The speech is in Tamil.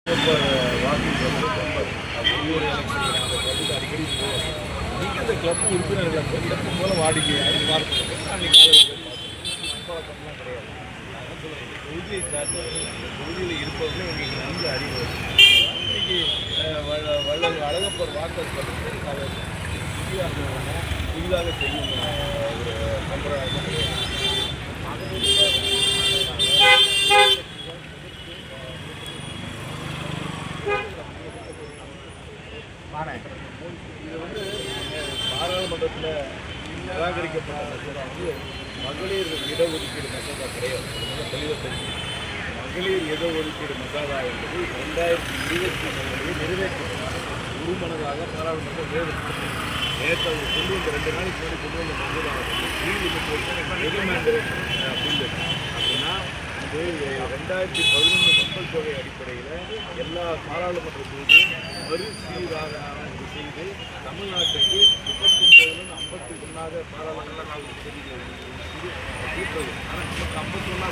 வாக்கிங் கிளப் ஒவ்வொரு எலெக்ஷன் அடிக்கடி போவோம். நீங்கள் இந்த கிளப் உறுப்பினர்களை எப்பவும் போல வாடிக்கையாக பார்த்துருக்கு. அன்றைக்கி காலையில் போய் பார்த்துக்கலாம் கிடையாது. நான் சொல்லுவேன், தொகுதியை சார்ந்தவர்கள் இந்த தொகுதியில் இருப்பவர்கள் எங்களுக்கு நன்கு அறிவு. இன்றைக்கி வள்ளல் அழகப்பர் வாக்கர் பற்றி அதை புதிதாக செய்யும் ஒரு சம்பிரதாயம் கிடையாது. இது பாராளுமன்றத்தில் நிராகரிக்கப்பட்ட மசோதா மகளிர் இடஒதுக்கீடு மசோதா கிடையாது. தெளிவாக தெரியும். மகளிர் இடஒதுக்கீடு மசோதா என்பது 2023 நிறைவேற்றப்பட்ட உருமனதாக பாராளுமன்றம் நிறைவேற்ற நேற்று அவங்க கொண்டு வந்த 2 நாளைக்கு முன்னாடி கொண்டு வந்த மசோதா அப்படின்னு அப்படின்னா இது 2011 மக்கள் தொகை அடிப்படையில் எல்லா பாராளுமன்ற தொகுதியும் மறுசீராக செய்து தமிழ்நாட்டுக்கு 39 51 பாராளுமன்ற தொகுதிகள் ஆனால் நமக்கு 51